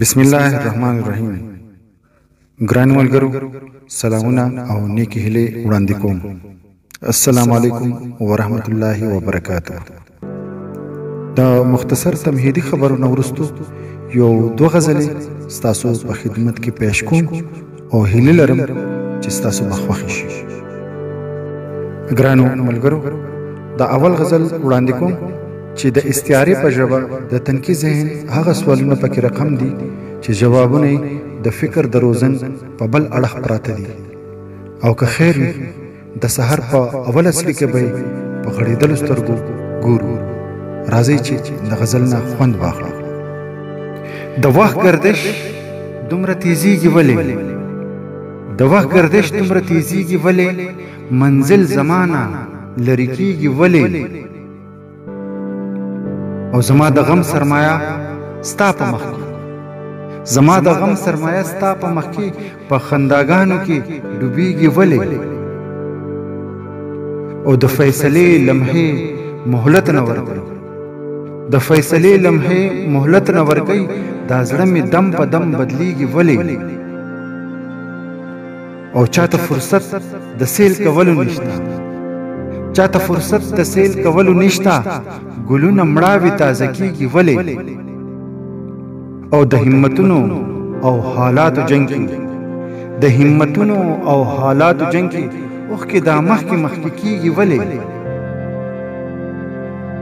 बिस्मिल्लाहिर्रहमानिर्रहीम। ګرانو ملګرو، سلامونه او نیکی هیلې وړاندې کوم. السلام علیکم ورحمت الله وبرکاته. د مختصر تمهیدی خبرونو وروسته یو دوه غزلې ستاسو په خدمت کې پیش کوم او هیله لرم چې ستاسو به خوښ شي. ګرانو ملګرو، د اول غزل وړاندې کوم چې د استعارې په ژبه د تنکي ذهن هغه سوالونه پکې رقم دي چې جوابونه د فکر د روزن په بل اړخ پراته دي، او که خیر وي د سحر په اول اصلي کې به په غړېدلو سترګو ګورو. راځئ چې د غزل نه خوند واخلو. د وخت گردش دومره تیزیږي ولې، د وخت گردش دومره تیزیږي ولې، منزل زمانه لرې کیږي ولې، او زما د غم سرمایه ستا په مخ کې، زما د غم سرمایه ستا په مخ کې، په خنداګانو کې ډوبېږي ولې، او د فیصلې لمحې مهلت نه ورکوي، د فیصلې لمحې مهلت نه ورکوي، دا زړه مې دم په دم بدلیږي ولې، او چاته فرصت د سیل کولو نشته، چاته فرصت د سیل کولو نشته، ګلونه مړاوي تازه کیږي ولې، او د همتونو او حالاتو جنگ کې، د همتونو او حالاتو جنگ کې اوښکې دا مخکې مخکې کیږي ولې،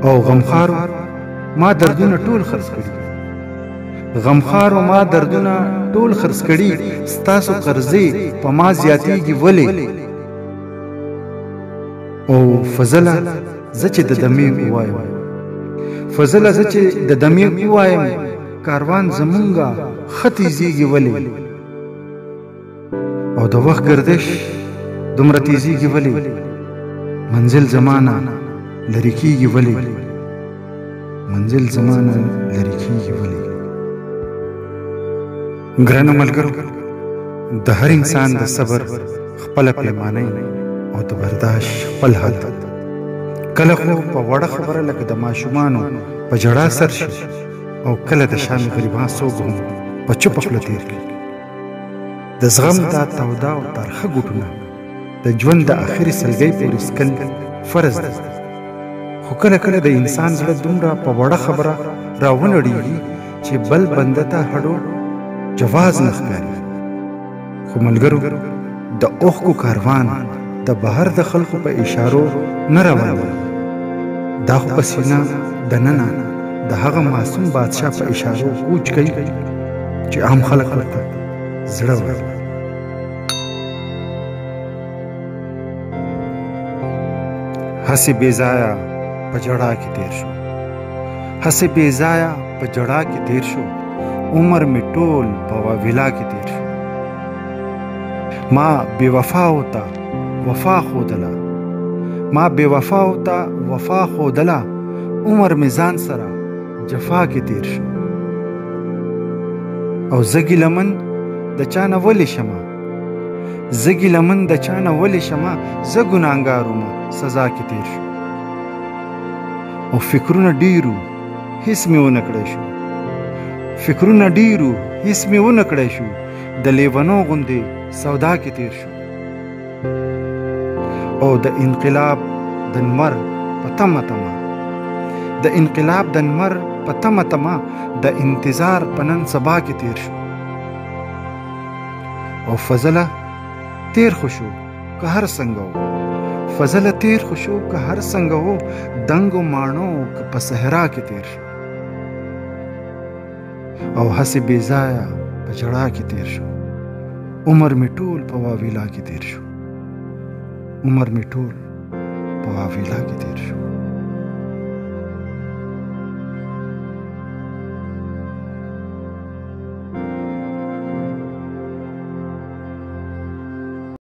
او غمخارو ما دردونه ټول خرڅ کړي، غمخارو ما دردونه ټول خرڅ کړي، ستاسو قرضې په ما زیاتېږي ولې، او فضله زه چې د دمې ووایم، فضله زه چې د دمې ووایم، کاروان زمونږه ښه تیزیږي ولې، او د وخت گردش دومره تیزیږي ولې، منزل زمانه لرې کیږي ولې، منزل زمانه لرې کیږي ولې. ګرانو ملګرو، د هر انسان د صبر خپله پیمانه او د برداشت خپل حد. کله خو په وړه خبره لکه د ماشومانو په ژړا سر شي، او کله د شان غریبان څوک هم په چوپه خوله تېر کړي. د زغم دا توده او ترخه ګوټونه د ژوند د آخري سلګۍ پورې څکل فرض دی، خو کله کله د انسان زړه دومره په وړه خبره راونړېږي چې بل بنده ته هډو جواز نه ښکاري. خو ملګرو، د اوښکو کاروان د بهر د خلکو په اشارو نه روانوي، دا خو په سینه دننه د هغه معصوم بادشاه په اشارو کوچ کوي چې عام خلک ورته زړه وایي. هسې بې ځایه په ژړا کې تېر شو، هسې بې ځایه په ژړا کې تېر شو، عمر مې ټول په واویلا کې تېر شو. ما بې وفاو ته وفا ښودله، ما بې وفاو ته وفا ښودله، عمر مې ځان سره جفا کې تېر شو. او زه ګیلمن د چا نه ولې شمه، زه ګیلمن د چا نه ولې شمه، زه ګناهګار ومه سزا کې تېر شو. او فکرونه ډېرو هېڅ مې ونه کړی شو، فکرونه ډېرو هېڅ مې ونه کړی شو، د لیونو غوندې سودا کې تېر شو. او د انقلاب د نمر په تمه تمه، د انقلاب د نمر په تمه تمه، د انتظار په نن سبا کې تېر شو. او فضله تېر خو شو که هر څنګه و، فضله تېر خو شو که هر څنګه و، دنګو ماڼو که په صحرا کې تېر شو. او هسې بې ځایه په ژړا کې تېر شو، عمر مې ټول په واویلا کې تېر شو، عمر مې ټول په واویلا کې تېر شو.